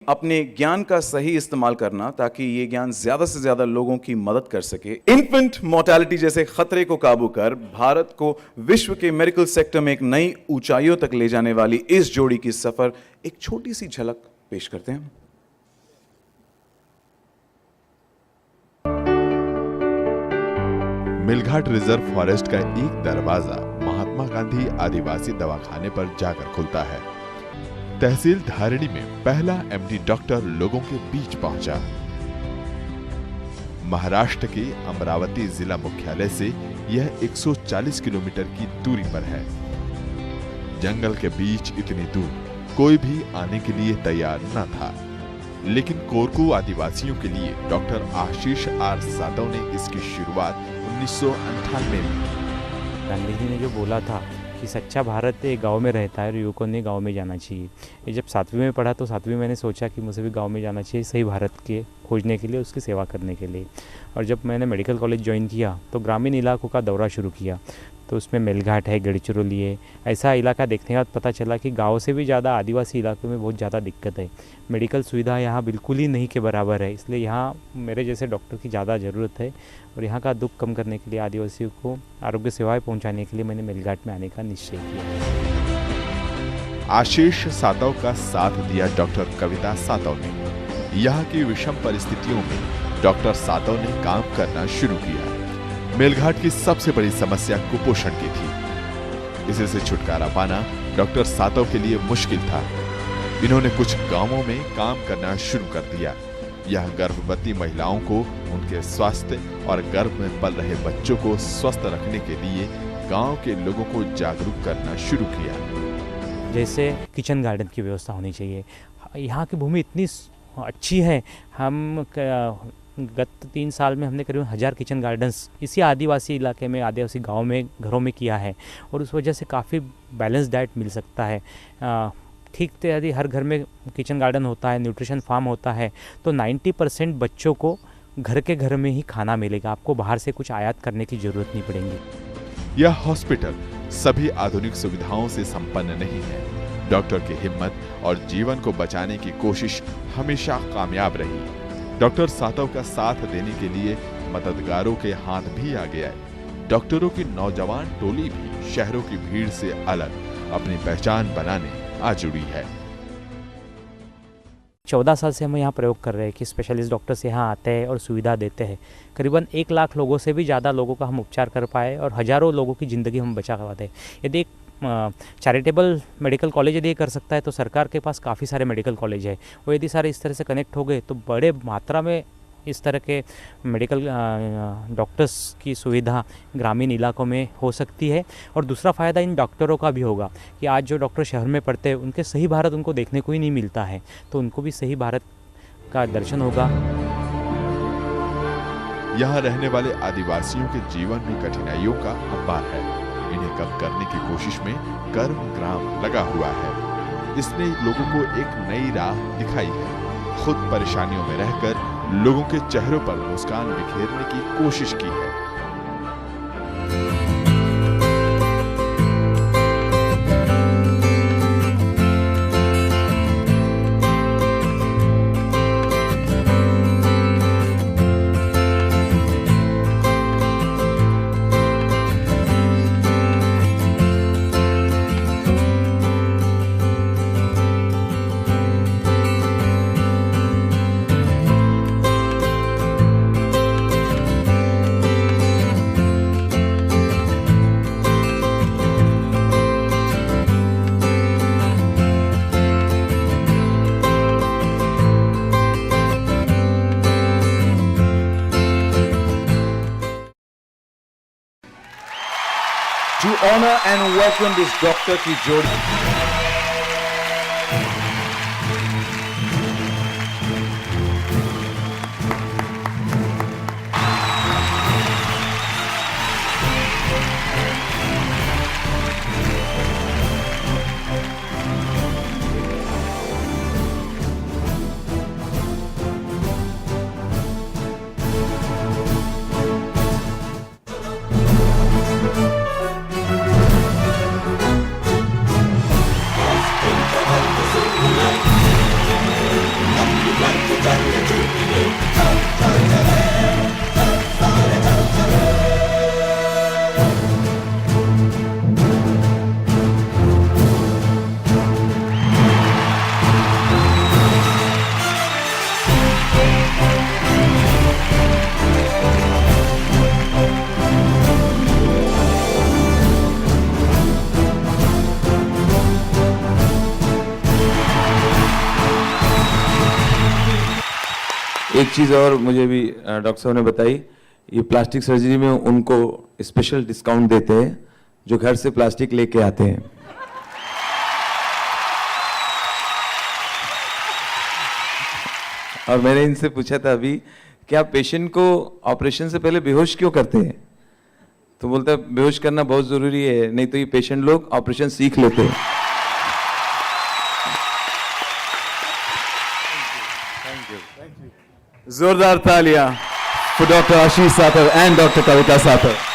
अपने ज्ञान का सही इस्तेमाल करना ताकि ये ज्ञान ज्यादा से ज्यादा लोगों की मदद कर सके। इन्फेंट मोर्टेलिटी जैसे खतरे को काबू कर भारत को विश्व के मेडिकल सेक्टर में एक नई ऊंचाइयों तक ले जाने वाली इस जोड़ी की सफर एक छोटी सी झलक पेश करते हैं। मेलघाट रिजर्व फॉरेस्ट का एक दरवाजा महात्मा गांधी आदिवासी दवाखाने पर जाकर खुलता है। तहसील धारिणी में पहला एमडी डॉक्टर लोगों के बीच पहुंचा। महाराष्ट्र के अमरावती जिला मुख्यालय से यह 140 किलोमीटर की दूरी पर है। जंगल के बीच इतनी दूर कोई भी आने के लिए तैयार न था, लेकिन कोरकू आदिवासियों के लिए डॉक्टर आशीष आर सातव ने इसकी शुरुआत 1998 में। गांधी जी ने जो बोला था कि सच्चा भारत एक गांव में रहता है और युवकों ने गांव में जाना चाहिए। ये जब 7वीं में पढ़ा तो 7वीं मैंने सोचा कि मुझे भी गांव में जाना चाहिए सही भारत के खोजने के लिए, उसकी सेवा करने के लिए। और जब मैंने मेडिकल कॉलेज ज्वाइन किया तो ग्रामीण इलाकों का दौरा शुरू किया, तो उसमें मेलघाट है, गढ़चिरौली है, ऐसा इलाका देखने के बाद पता चला कि गाँव से भी ज़्यादा आदिवासी इलाकों में बहुत ज़्यादा दिक्कत है। मेडिकल सुविधा यहाँ बिल्कुल ही नहीं के बराबर है, इसलिए यहाँ मेरे जैसे डॉक्टर की ज़्यादा ज़रूरत है। और यहाँ का दुख कम करने के लिए, आदिवासियों को आरोग्य सेवाएं पहुँचाने के लिए मैंने मेलघाट में आने का निश्चय किया। आशीष सातव का साथ दिया डॉक्टर कविता सातव ने। यहाँ की विषम परिस्थितियों में डॉक्टर सातव ने काम करना शुरू किया। मेलघाट की सबसे बड़ी समस्या कुपोषण की थी। इसे से छुटकारा पाना डॉक्टर सातव के लिए मुश्किल था। इन्होंने कुछ गांवों में काम करना शुरू कर दिया। यह गर्भवती महिलाओं को उनके स्वास्थ्य और गर्भ में पल रहे बच्चों को स्वस्थ रखने के लिए गांव के लोगों को जागरूक करना शुरू किया। जैसे किचन गार्डन की व्यवस्था होनी चाहिए। यहाँ की भूमि इतनी अच्छी है, हम गत 3 साल में हमने करीब 1000 किचन गार्डन्स इसी आदिवासी इलाके में, आदिवासी गांव में, घरों में किया है। और उस वजह से काफ़ी बैलेंस डाइट मिल सकता है। ठीक तो यदि हर घर में किचन गार्डन होता है, न्यूट्रिशन फार्म होता है, तो 90% बच्चों को घर में ही खाना मिलेगा। आपको बाहर से कुछ आयात करने की ज़रूरत नहीं पड़ेगी। यह हॉस्पिटल सभी आधुनिक सुविधाओं से संपन्न नहीं है। डॉक्टर की हिम्मत और जीवन को बचाने की कोशिश हमेशा कामयाब रही। डॉक्टर सातव का साथ देने के लिए मददगारों के हाथ भी आगे आए। डॉक्टरों की नौजवान टोली भी शहरों की भीड़ से अलग अपनी पहचान बनाने आ जुड़ी है। 14 साल से हम यहाँ प्रयोग कर रहे हैं कि स्पेशलिस्ट डॉक्टर्स यहाँ आते हैं और सुविधा देते हैं। करीबन 1 लाख लोगों से भी ज़्यादा लोगों का हम उपचार कर पाए और हज़ारों लोगों की ज़िंदगी हम बचा पाते हैं। यदि एक चैरिटेबल मेडिकल कॉलेज यदि कर सकता है तो सरकार के पास काफ़ी सारे मेडिकल कॉलेज है। वो यदि सारे इस तरह से कनेक्ट हो गए तो बड़े मात्रा में इस तरह के मेडिकल डॉक्टर्स की सुविधा ग्रामीण इलाकों में हो सकती है। और दूसरा फ़ायदा इन डॉक्टरों का भी होगा कि आज जो डॉक्टर शहर में पढ़ते हैं उनके सही भारत उनको देखने को ही नहीं मिलता है, तो उनको भी सही भारत का दर्शन होगा। यहाँ रहने वाले आदिवासियों के जीवन में कठिनाइयों का अंबार है। इन्हें कम करने की कोशिश में कर्म ग्राम लगा हुआ है। इसने लोगों को एक नई राह दिखाई है। खुद परेशानियों में रहकर लोगों के चेहरों पर मुस्कान बिखेरने की कोशिश की है। To honor and welcome this doctor की जोड़ी, एक चीज़ और मुझे भी डॉक्टर साहब ने बताई, ये प्लास्टिक सर्जरी में उनको स्पेशल डिस्काउंट देते हैं जो घर से प्लास्टिक लेके आते हैं। और मैंने इनसे पूछा था अभी कि आप पेशेंट को ऑपरेशन से पहले बेहोश क्यों करते हैं, तो बोलता है बेहोश करना बहुत ज़रूरी है, नहीं तो ये पेशेंट लोग ऑपरेशन सीख लेते हैं। जोरदार तालियां for Dr. Ashish Satar and Dr. Kavita Satar.